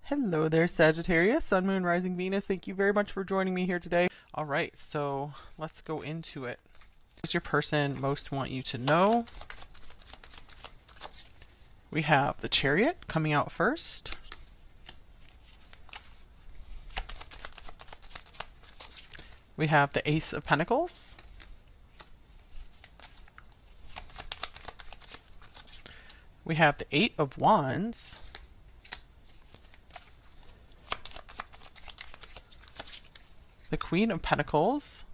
Hello there, Sagittarius, Sun, Moon, Rising, Venus. Thank you very much for joining me here today. All right, so let's go into it. What does your person most want you to know? We have the Chariot coming out first. We have the Ace of Pentacles. We have the Eight of Wands. The Queen of Pentacles.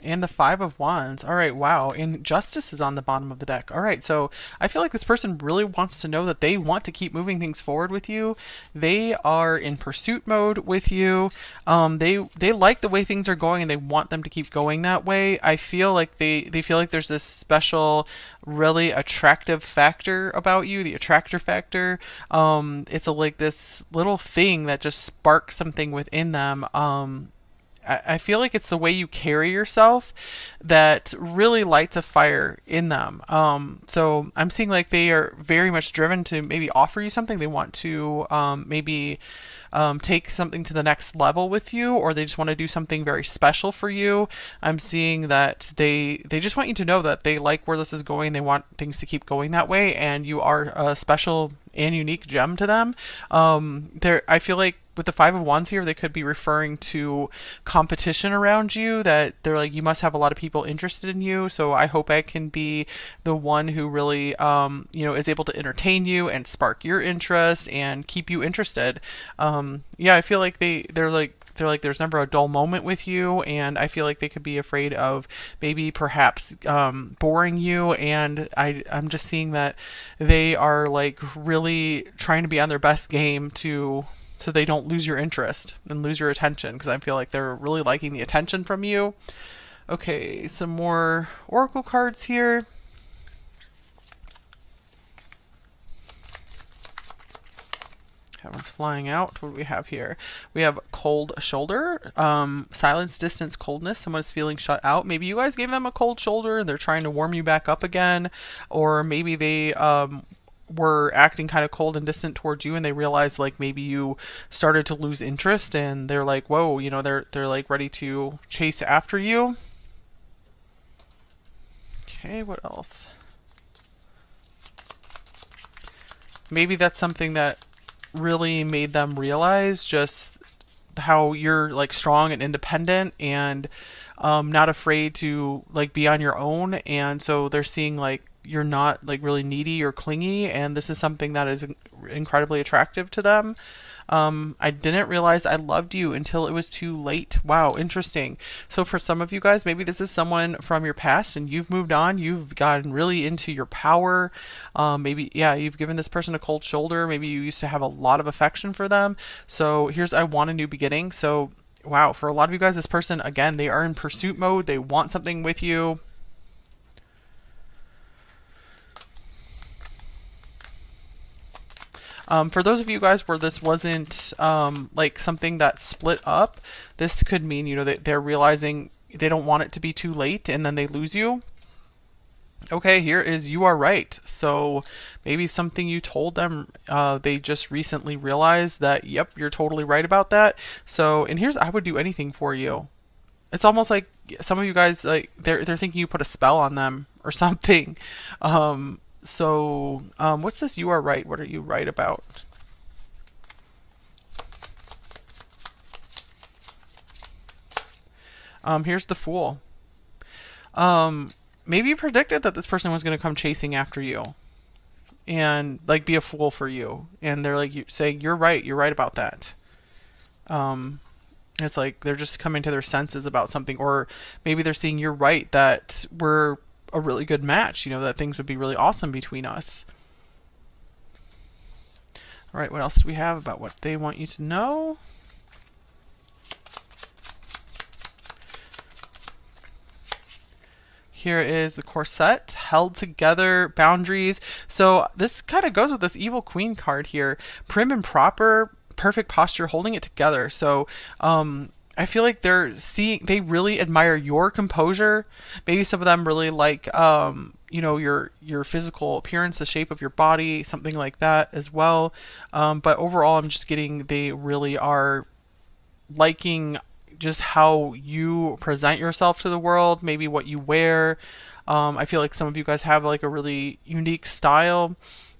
And the Five of Wands. All right, wow. And Justice is on the bottom of the deck. All right, so I feel like this person really wants to know that they want to keep moving things forward with you. They are in pursuit mode with you. They like the way things are going and they want them to keep going that way. I feel like they feel like there's this special, really attractive factor about you, the attractor factor. It's like this little thing that just sparks something within them. I feel like it's the way you carry yourself that really lights a fire in them. So I'm seeing like they are very much driven to maybe offer you something. They want to maybe take something to the next level with you, or they just want to do something very special for you. I'm seeing that they just want you to know that they like where this is going. They want things to keep going that way, and you are a special and unique gem to them. I feel like with the Five of Wands here, they could be referring to competition around you, that they're like, you must have a lot of people interested in you. So I hope I can be the one who really, is able to entertain you and spark your interest and keep you interested. Yeah, I feel like they're like there's never a dull moment with you, and I feel like they could be afraid of maybe perhaps boring you, and I'm just seeing that they are like really trying to be on their best game so they don't lose your interest and lose your attention, because I feel like they're really liking the attention from you. Okay, some more oracle cards here. That one's flying out. What do we have here? We have cold shoulder, silence, distance, coldness. Someone's feeling shut out. Maybe you guys gave them a cold shoulder and they're trying to warm you back up again, or maybe they were acting kind of cold and distant towards you, and they realized like maybe you started to lose interest, and they're like, whoa, they're like ready to chase after you. Okay, what else? Maybe that's something that really made them realize just how you're like strong and independent and not afraid to like be on your own, and so they're seeing like you're not like really needy or clingy, and this is something that is incredibly attractive to them. I didn't realize I loved you until it was too late. Wow, interesting. So for some of you guys, maybe this is someone from your past and you've moved on. You've gotten really into your power. Maybe, yeah, you've given this person a cold shoulder. Maybe you used to have a lot of affection for them. So here's I want a new beginning. So wow, for a lot of you guys, this person, again, they are in pursuit mode. They want something with you. For those of you guys where this wasn't like something that split up, this could mean, that they're realizing they don't want it to be too late and then they lose you. Okay, here is you are right. So maybe something you told them, they just recently realized that, yep, you're totally right about that. So, and here's I would do anything for you. It's almost like some of you guys, like they're thinking you put a spell on them or something. What's this? You are right. What are you right about? Here's the Fool. Maybe you predicted that this person was going to come chasing after you and like be a fool for you, and they're like saying you're right about that. It's like they're just coming to their senses about something, or maybe they're seeing you're right that we're a really good match, that things would be really awesome between us. All right, what else do we have about what they want you to know? Here is the corset, held together, boundaries. So this kind of goes with this evil queen card here. Prim and proper, perfect posture, holding it together. So I feel like they really admire your composure. Maybe some of them really like your physical appearance, the shape of your body, something like that as well. But overall, I'm just getting they really are liking just how you present yourself to the world, maybe what you wear. I feel like some of you guys have like a really unique style.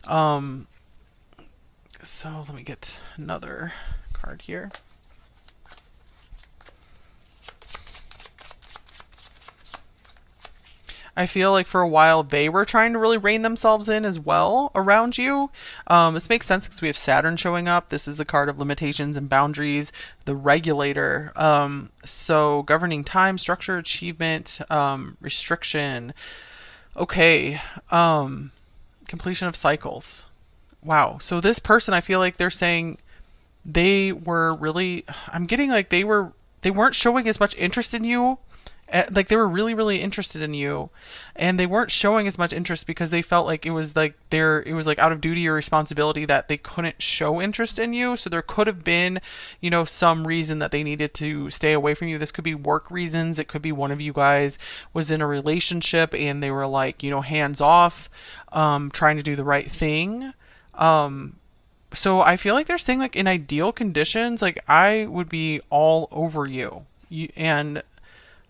Um, so let me get another card here. I feel like for a while they were trying to really rein themselves in as well around you. This makes sense because we have Saturn showing up. This is the card of limitations and boundaries, the regulator. So governing time, structure, achievement, restriction. Okay. Completion of cycles. Wow. So this person, I feel like they're saying they were really. I'm getting like they weren't showing as much interest in you, like they were really really interested in you, and they weren't showing as much interest because they felt like it was like out of duty or responsibility that they couldn't show interest in you. So there could have been some reason that they needed to stay away from you. This could be work reasons. It could be one of you guys was in a relationship and they were like hands off, trying to do the right thing. So I feel like they're saying like in ideal conditions, like I would be all over and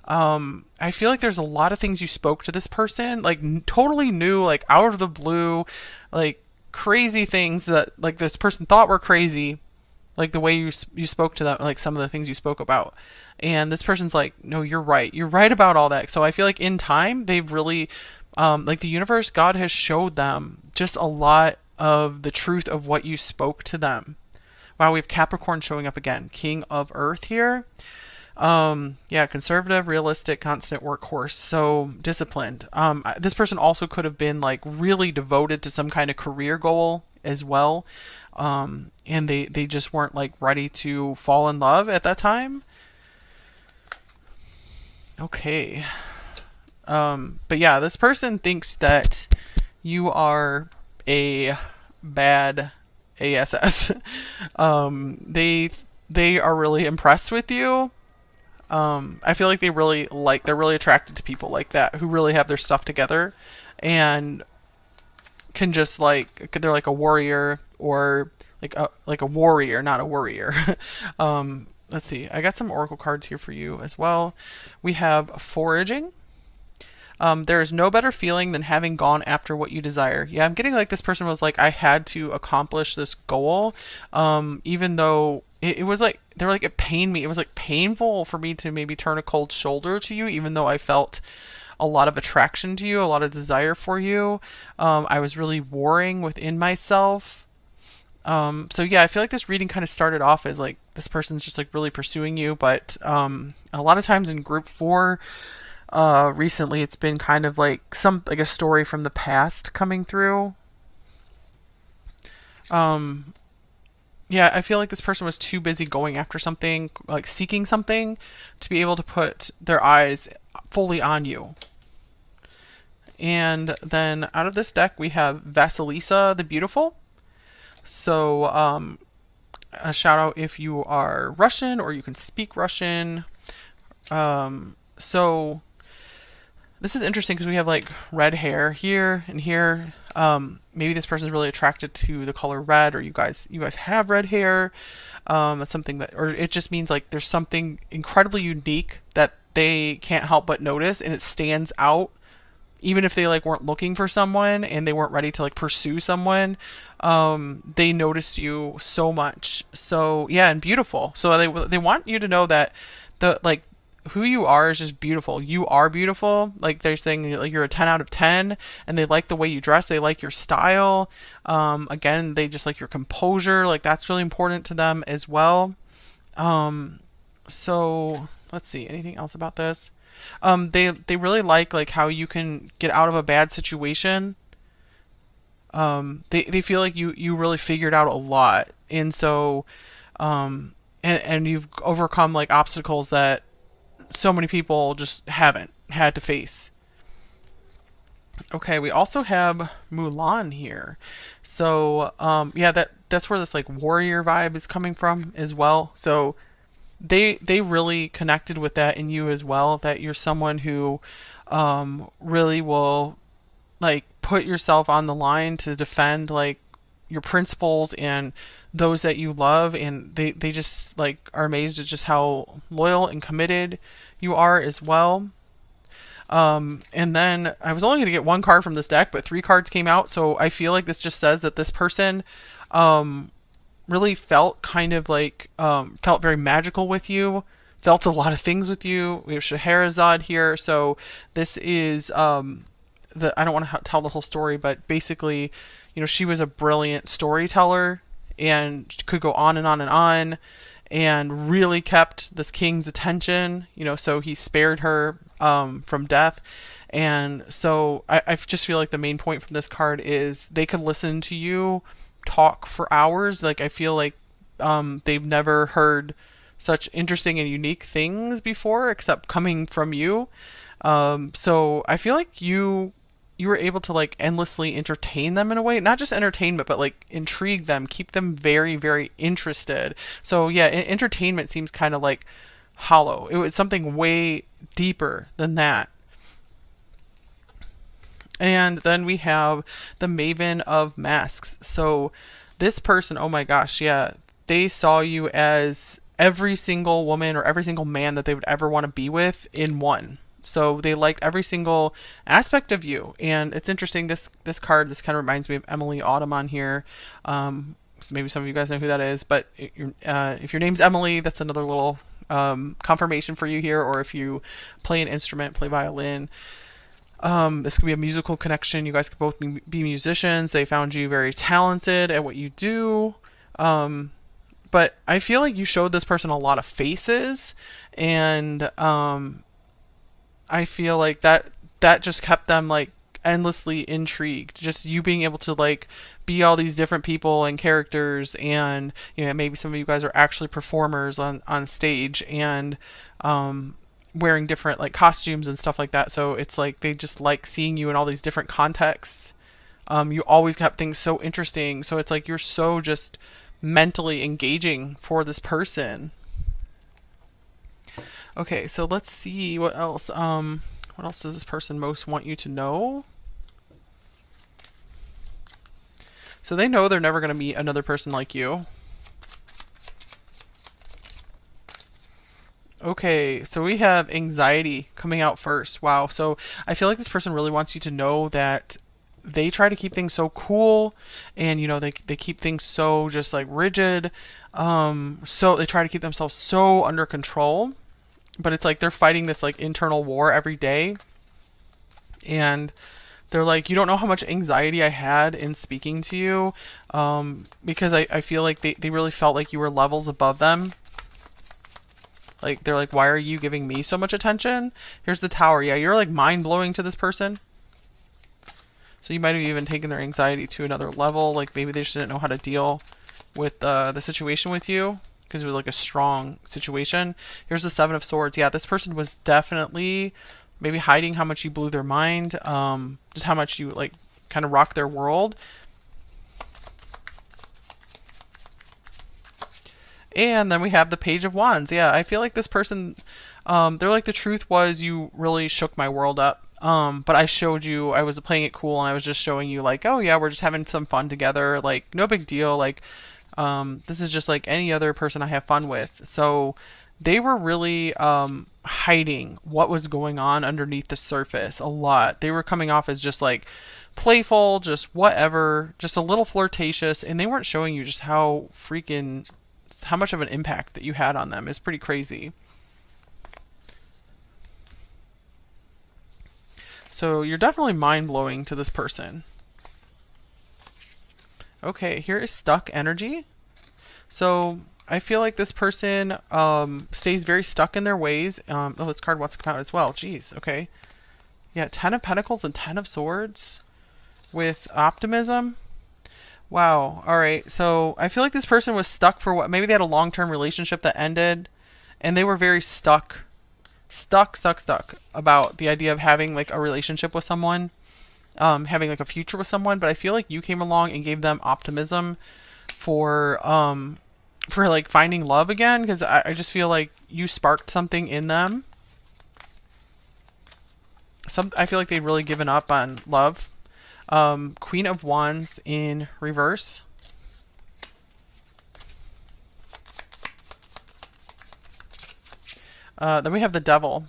I feel like there's a lot of things you spoke to this person, like totally new, like out of the blue, like crazy things that like this person thought were crazy, like the way you spoke to them, like some of the things you spoke about. And this person's like, no, you're right. You're right about all that. So I feel like in time, they've really, like the universe, God has showed them just a lot of the truth of what you spoke to them. Wow, we have Capricorn showing up again. King of Earth here. Yeah, conservative, realistic, constant workhorse. So disciplined. This person also could have been like really devoted to some kind of career goal as well. And they just weren't like ready to fall in love at that time. Okay. But yeah, this person thinks that you are a bad ASS. They are really impressed with you. I feel like they're really attracted to people like that who really have their stuff together and can just they're like a warrior or like a warrior, not a worrier. Let's see. I got some oracle cards here for you as well. We have foraging. There is no better feeling than having gone after what you desire. Yeah, I'm getting like this person was like, I had to accomplish this goal, even though it was like, they were like, it pained me. It was like painful for me to maybe turn a cold shoulder to you, even though I felt a lot of attraction to you, a lot of desire for you. I was really warring within myself. So yeah, I feel like this reading kind of started off as like, this person's just like really pursuing you, but a lot of times in group 4, recently it's been kind of like a story from the past coming through. Yeah, I feel like this person was too busy going after something, like seeking something, to be able to put their eyes fully on you. And then out of this deck we have Vasilisa the Beautiful. So a shout out if you are Russian or you can speak Russian. So this is interesting because we have like red hair here and here. Maybe this person is really attracted to the color red, or you guys have red hair. That's something that, or it just means like there's something incredibly unique that they can't help but notice, and it stands out, even if they like weren't looking for someone and they weren't ready to like pursue someone. They noticed you so much. So yeah, and beautiful. So they want you to know that the like who you are is just beautiful. You are beautiful. Like they're saying like you're a 10 out of 10, and they like the way you dress. They like your style. Again, they just like your composure. Like that's really important to them as well. So let's see, anything else about this? They really like how you can get out of a bad situation. They feel like you really figured out a lot. And so, and you've overcome like obstacles that so many people just haven't had to face. Okay, we also have Mulan here. So, yeah, that's where this like warrior vibe is coming from as well. So they really connected with that in you as well, that you're someone who really will like put yourself on the line to defend like your principles and those that you love, and they just like are amazed at just how loyal and committed you are as well. And then I was only going to get one card from this deck, but three cards came out, so I feel like this just says that this person really felt kind of like felt very magical with you, felt a lot of things with you. We have Scheherazade here, so this is I don't want to tell the whole story, but basically, she was a brilliant storyteller and could go on and on and on, and really kept this king's attention. So he spared her from death. And so I just feel like the main point from this card is they could listen to you talk for hours. Like I feel like they've never heard such interesting and unique things before, except coming from you. So I feel like you were able to like endlessly entertain them in a way, not just entertainment, but like intrigue them, keep them very, very interested. So yeah, entertainment seems kind of like hollow. It was something way deeper than that. And then we have the Maven of Masks. So this person, oh my gosh, yeah, they saw you as every single woman or every single man that they would ever want to be with in one. So they liked every single aspect of you. And it's interesting, this card, this kind of reminds me of Emily Autumn on here. So maybe some of you guys know who that is, but if your name's Emily, that's another little confirmation for you here. Or if you play an instrument, play violin, this could be a musical connection. You guys could both be musicians. They found you very talented at what you do. But I feel like you showed this person a lot of faces, and I feel like that just kept them like endlessly intrigued. Just you being able to like be all these different people and characters, and maybe some of you guys are actually performers on stage, and wearing different like costumes and stuff like that. So it's like they just like seeing you in all these different contexts. You always kept things so interesting. So it's like you're so just mentally engaging for this person. Okay, so let's see what else. What else does this person most want you to know? So they know they're never going to meet another person like you. Okay, so we have anxiety coming out first. Wow. So I feel like this person really wants you to know that they try to keep things so cool, and they keep things so just like rigid. So they try to keep themselves so under control, but it's like they're fighting this like internal war every day. And they're like, you don't know how much anxiety I had in speaking to you, because I feel like they really felt like you were levels above them. Like, they're like, why are you giving me so much attention? Here's the tower. Yeah, you're like mind-blowing to this person. So you might have even taken their anxiety to another level. Like, maybe they just didn't know how to deal with the situation with you, because it was like a strong situation. Here's the Seven of Swords. Yeah, this person was definitely maybe hiding how much you blew their mind, just how much you like kind of rocked their world. And then we have the Page of Wands. Yeah, I feel like this person, they're like, the truth was you really shook my world up. But I showed you, I was playing it cool, and I was just showing you like, oh yeah, we're just having some fun together. Like, no big deal. Like, this is just like any other person I have fun with. So they were really hiding what was going on underneath the surface a lot. They were coming off as just like playful, just whatever, just a little flirtatious, and they weren't showing you just how much of an impact that you had on them. It's pretty crazy. So you're definitely mind-blowing to this person. Okay, here is Stuck Energy. So I feel like this person stays very stuck in their ways. Oh, this card wants to come out as well. Jeez, okay. Yeah, Ten of Pentacles and Ten of Swords with optimism. Wow. All right. So I feel like this person was stuck for what? Maybe they had a long-term relationship that ended, and they were very stuck about the idea of having like a relationship with someone, having like a future with someone. But I feel like you came along and gave them optimism for like finding love again, because I just feel like you sparked something in them. I feel like they'd really given up on love. Queen of Wands in reverse. Then we have the Devil.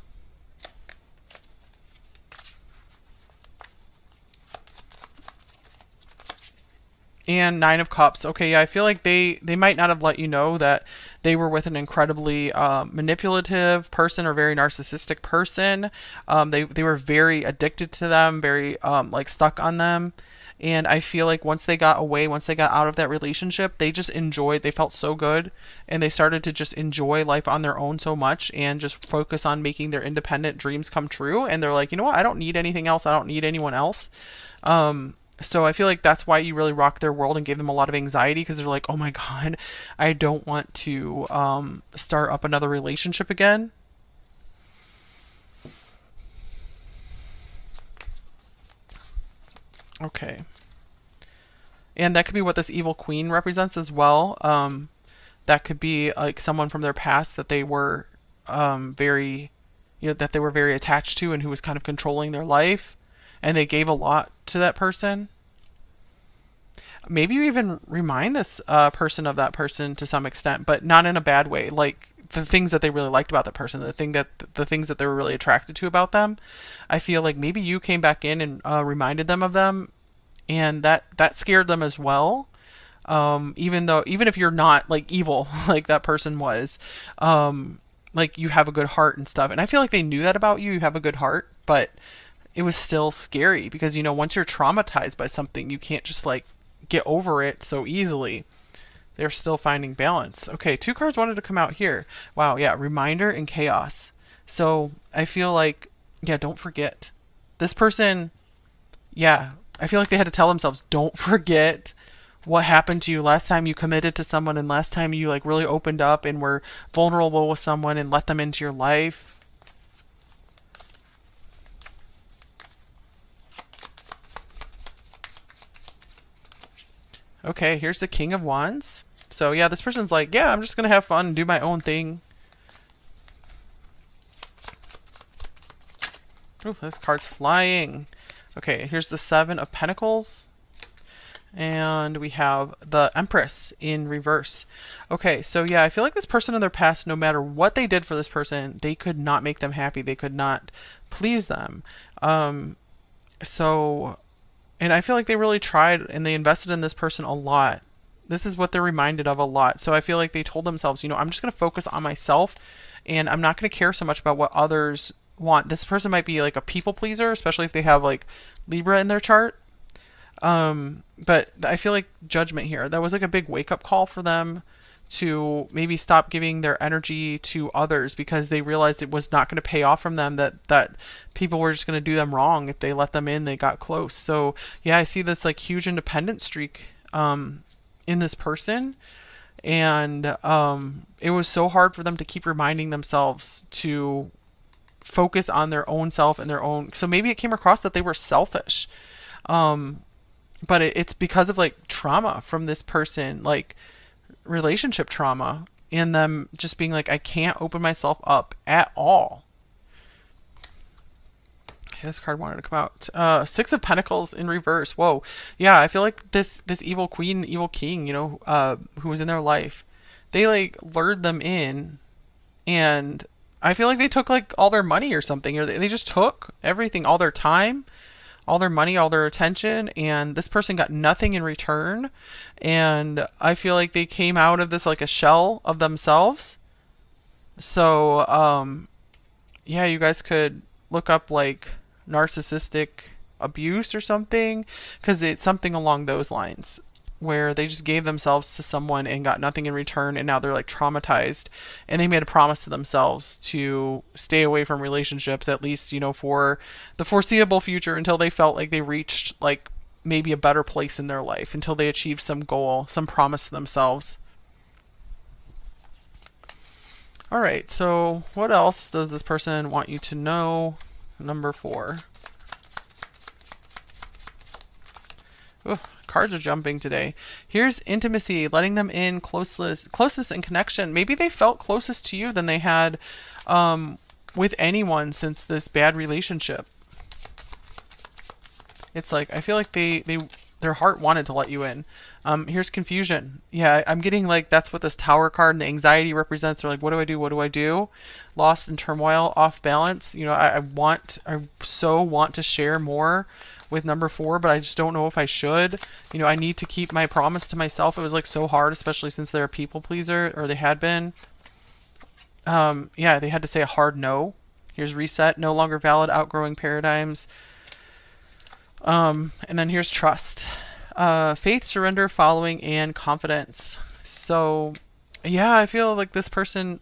And Nine of Cups. Okay, yeah, I feel like they might not have let you know that they were with an incredibly manipulative person or very narcissistic person. They were very addicted to them, very like stuck on them. And I feel like once they got away, once they got out of that relationship, they just enjoyed, they felt so good, and they started to just enjoy life on their own so much and just focus on making their independent dreams come true. And they're like, you know what, I don't need anything else, I don't need anyone else. So I feel like that's why you really rocked their world and gave them a lot of anxiety, because they're like, oh my God, I don't want to start up another relationship again. Okay. And that could be what this evil queen represents as well. That could be like someone from their past that they were very, that they were very attached to and who was kind of controlling their life. And they gave a lot to that person. Maybe you even remind this person of that person to some extent, but not in a bad way. Like the things that they really liked about that person, the things that they were really attracted to about them. I feel like maybe you came back in and reminded them of them, and that scared them as well. Even if you're not like evil like that person was, like you have a good heart and stuff. And I feel like they knew that about you. You have a good heart, but it was still scary because once you're traumatized by something, you can't just like get over it so easily. They're still finding balance. Okay, two cards wanted to come out here. Wow, yeah, reminder and chaos. So I feel like, yeah, don't forget. This person, yeah, I feel like they had to tell themselves, don't forget what happened to you last time you committed to someone and last time you like really opened up and were vulnerable with someone and let them into your life. Okay, here's the King of Wands. So yeah, this person's like, yeah, I'm just gonna have fun and do my own thing. Ooh, this card's flying. Okay, here's the Seven of Pentacles. And we have the Empress in reverse. Okay, so yeah, I feel like this person in their past, no matter what they did for this person, they could not make them happy. They could not please them. So and I feel like they really tried and they invested in this person a lot. This is what they're reminded of a lot. So I feel like they told themselves, I'm just going to focus on myself and I'm not going to care so much about what others want. This person might be like a people pleaser, especially if they have like Libra in their chart. But I feel like judgment here. That was like a big wake up call for them to maybe stop giving their energy to others because they realized it was not going to pay off from them, that people were just going to do them wrong if they let them in, they got close. So yeah, I see this like huge independent streak in this person, and it was so hard for them to keep reminding themselves to focus on their own self and their own. So maybe it came across that they were selfish, but it's because of like trauma from this person, like relationship trauma, and them just being like, I can't open myself up at all. Okay, this card wanted to come out. Six of Pentacles in reverse. Whoa. Yeah, I feel like this evil queen, evil king, who was in their life, they like lured them in, and I feel like they took like all their money or something, or they just took everything, all their time, all their money, all their attention, and this person got nothing in return. And I feel like they came out of this like a shell of themselves. So, yeah, you guys could look up like narcissistic abuse or something, because it's something along those lines where they just gave themselves to someone and got nothing in return, and now they're like traumatized, and they made a promise to themselves to stay away from relationships, at least for the foreseeable future, until they felt like they reached like maybe a better place in their life, until they achieved some goal, some promise to themselves. All right, so what else does this person want you to know? Number 4. Ooh, cards are jumping today. Here's intimacy, letting them in, closeness and connection. Maybe they felt closest to you than they had with anyone since this bad relationship. It's like, I feel like their heart wanted to let you in. Here's confusion. Yeah, I'm getting like that's what this Tower card and the anxiety represents. They're like, what do I do? What do I do? Lost in turmoil, off balance. You know, I so want to share more with number 4, but I just don't know if I should. You know, I need to keep my promise to myself. It was like so hard, especially since they're a people pleaser, or they had been. Yeah, they had to say a hard no. Here's reset, no longer valid, outgrowing paradigms. And then here's trust. Faith, surrender, following, and confidence. So, yeah, I feel like this person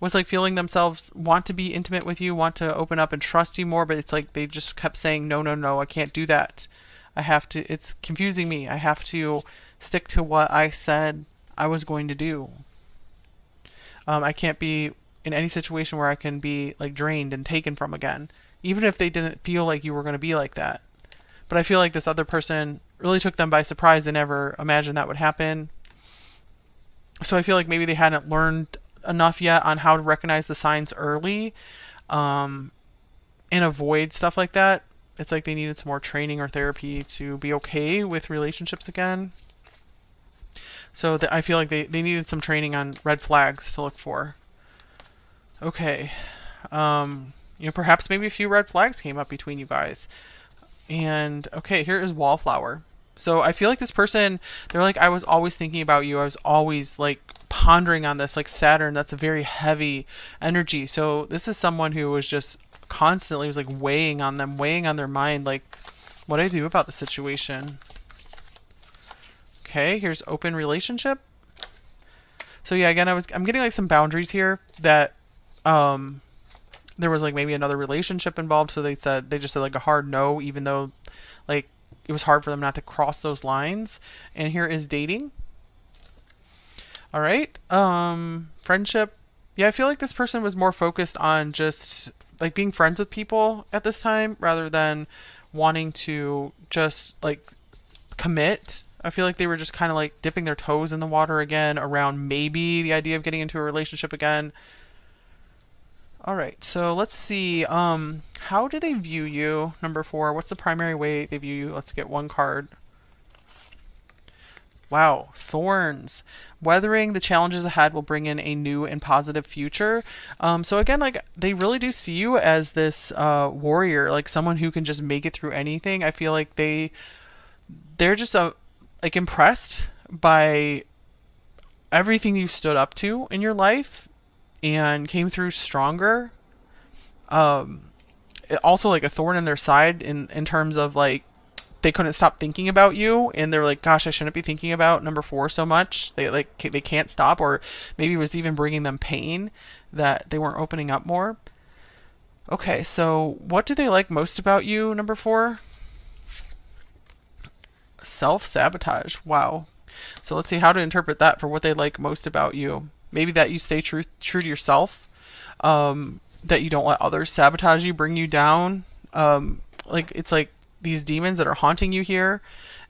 was like feeling themselves want to be intimate with you, want to open up and trust you more, but it's like they just kept saying, no, no, no, I can't do that. I have to, it's confusing me. I have to stick to what I said I was going to do. I can't be in any situation where I can be like drained and taken from again, even if they didn't feel like you were going to be like that. But I feel like this other person really took them by surprise. They never imagined that would happen. So I feel like maybe they hadn't learned enough yet on how to recognize the signs early, and avoid stuff like that. It's like they needed some more training or therapy to be okay with relationships again. So I feel like they needed some training on red flags to look for. Okay. You know, perhaps maybe a few red flags came up between you guys. And okay, here is Wallflower. So I feel like this person, they're like, I was always thinking about you. I was always like pondering on this, like Saturn. That's a very heavy energy. So this is someone who was just constantly was like weighing on them, weighing on their mind, like what do I do about the situation? Okay, here's open relationship. So yeah, again, I'm getting like some boundaries here that there was like maybe another relationship involved, so they just said like a hard no, even though like it was hard for them not to cross those lines. And here is dating. All right. Friendship. Yeah, I feel like this person was more focused on just like being friends with people at this time rather than wanting to just like commit. I feel like they were just kind of like dipping their toes in the water again around maybe the idea of getting into a relationship again. All right, so let's see. How do they view you? Number 4. What's the primary way they view you? Let's get one card. Wow, thorns. Weathering the challenges ahead will bring in a new and positive future. So again, like they really do see you as this warrior, like someone who can just make it through anything. I feel like they're just like impressed by everything you stood up to in your life and came through stronger. Also like a thorn in their side in terms of like they couldn't stop thinking about you, and they're like, gosh, I shouldn't be thinking about number 4 so much. They can't stop, or maybe it was even bringing them pain that they weren't opening up more. Okay, so what do they like most about you, number 4? Self-sabotage. Wow. So let's see how to interpret that for what they like most about you. Maybe that you stay true to yourself, that you don't let others sabotage you, bring you down. Like it's like these demons that are haunting you here,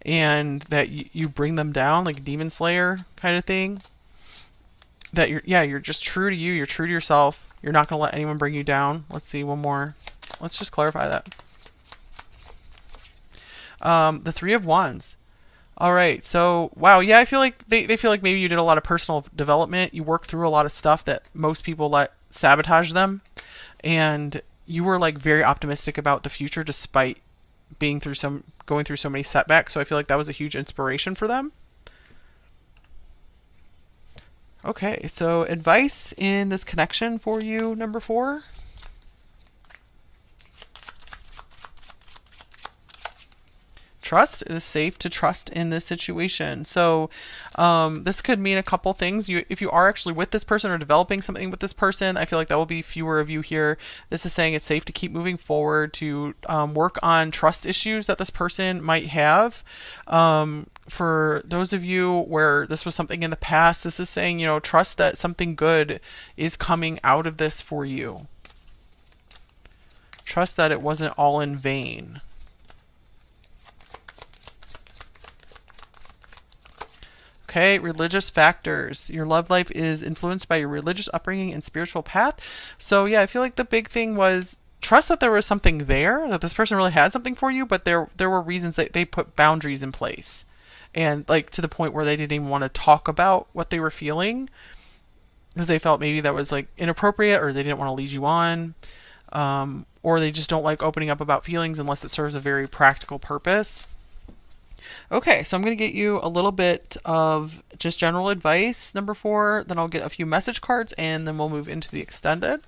and that you bring them down, like demon slayer kind of thing. That you're just true to you. You're true to yourself. You're not gonna let anyone bring you down. Let's see one more. Let's just clarify that. The 3 of Wands. All right, so wow, yeah, I feel like they feel like maybe you did a lot of personal development. You worked through a lot of stuff that most people let sabotage them, and you were like very optimistic about the future despite going through so many setbacks. So I feel like that was a huge inspiration for them. Okay, so advice in this connection for you, number 4. Trust. It is safe to trust in this situation. So this could mean a couple things. If you are actually with this person or developing something with this person, I feel like that will be fewer of you here. This is saying it's safe to keep moving forward, to work on trust issues that this person might have. For those of you where this was something in the past, this is saying, trust that something good is coming out of this for you. Trust that it wasn't all in vain. Okay, religious factors. Your love life is influenced by your religious upbringing and spiritual path. So yeah, I feel like the big thing was trust that there was something there, that this person really had something for you, but there were reasons that they put boundaries in place. And like to the point where they didn't even want to talk about what they were feeling because they felt maybe that was like inappropriate, or they didn't want to lead you on, or they just don't like opening up about feelings unless it serves a very practical purpose. Okay, so I'm going to get you a little bit of just general advice, number 4, then I'll get a few message cards, and then we'll move into the extended.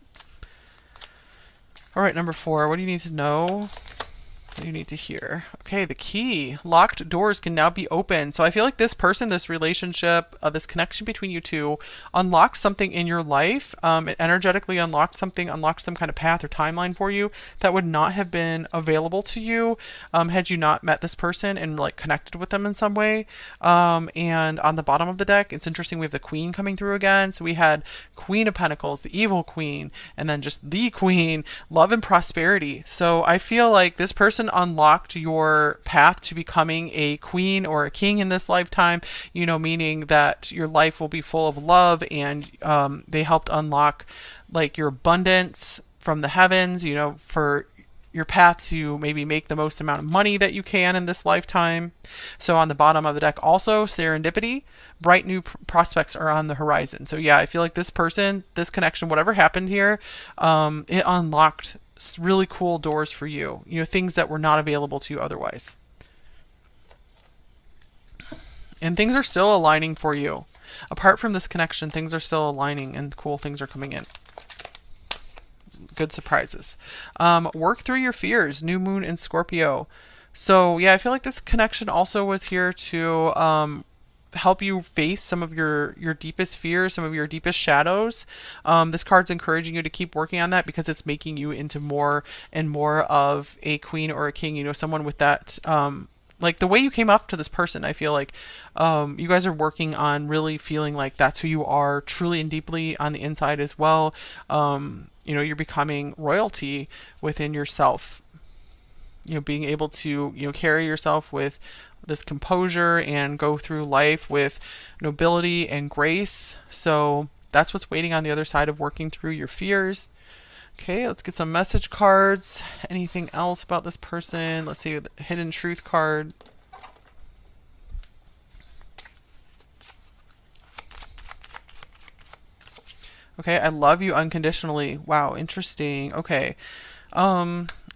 All right, number 4, what do you need to know? What do you need to hear? Okay, the key. Locked doors can now be opened. So I feel like this person, this relationship, this connection between you two unlocked something in your life. It energetically unlocked something, unlocked some kind of path or timeline for you that would not have been available to you had you not met this person and like connected with them in some way. And on the bottom of the deck, it's interesting, we have the Queen coming through again. So we had Queen of Pentacles, the evil Queen, and then just the Queen, love and prosperity. So I feel like this person unlocked your path to becoming a queen or a king in this lifetime, you know, meaning that your life will be full of love, and they helped unlock like your abundance from the heavens, you know, for your path to maybe make the most amount of money that you can in this lifetime. So on the bottom of the deck also serendipity, bright new prospects are on the horizon. So yeah, I feel like this person, this connection, whatever happened here, it unlocked really cool doors for you, you know, things that were not available to you otherwise. And things are still aligning for you. Apart from this connection, things are still aligning and cool things are coming in. Good surprises. Work through your fears, new moon in Scorpio. So yeah, I feel like this connection also was here to help you face some of your deepest fears, some of your deepest shadows. This card's encouraging you to keep working on that because it's making you into more and more of a queen or a king, you know, someone with that like the way you came up to this person. I feel like you guys are working on really feeling like that's who you are truly and deeply on the inside as well. You know, you're becoming royalty within yourself, you know, being able to, you know, carry yourself with this composure and go through life with nobility and grace. So that's what's waiting on the other side of working through your fears. Okay, let's get some message cards. Anything else about this person? Let's see, the hidden truth card. Okay, I love you unconditionally. Wow, interesting. Okay.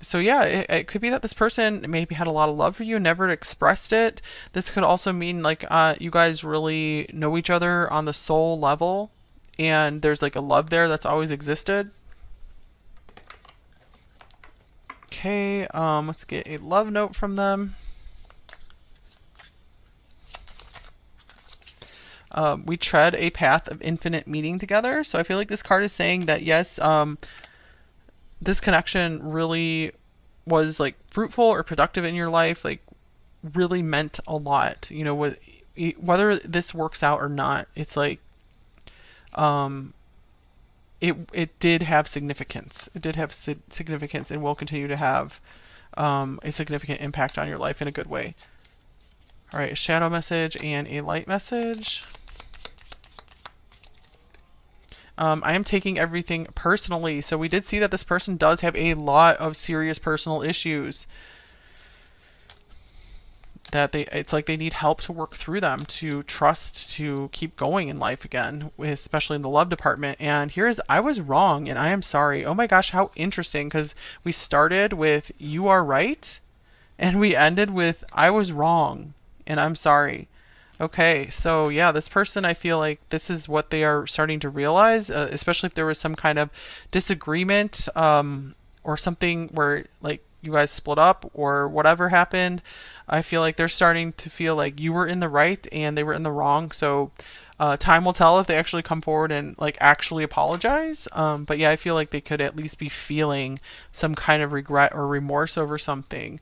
So yeah, it could be that this person maybe had a lot of love for you, never expressed it. This could also mean like you guys really know each other on the soul level, and there's like a love there that's always existed. Okay, let's get a love note from them. We tread a path of infinite meaning together. So I feel like this card is saying that yes, this connection really was like fruitful or productive in your life, like really meant a lot, you know, with whether this works out or not. It's like it did have significance. It did have significance and will continue to have a significant impact on your life in a good way. All right, a shadow message and a light message. I am taking everything personally. So we did see that this person does have a lot of serious personal issues that it's like they need help to work through them, to trust, to keep going in life again, especially in the love department. And here's, I was wrong and I am sorry. Oh my gosh, how interesting, because we started with you are right and we ended with I was wrong and I'm sorry. Okay, so yeah, this person, I feel like this is what they are starting to realize, especially if there was some kind of disagreement or something where like you guys split up or whatever happened. I feel like they're starting to feel like you were in the right and they were in the wrong. So time will tell if they actually come forward and like actually apologize. But yeah, I feel like they could at least be feeling some kind of regret or remorse over something.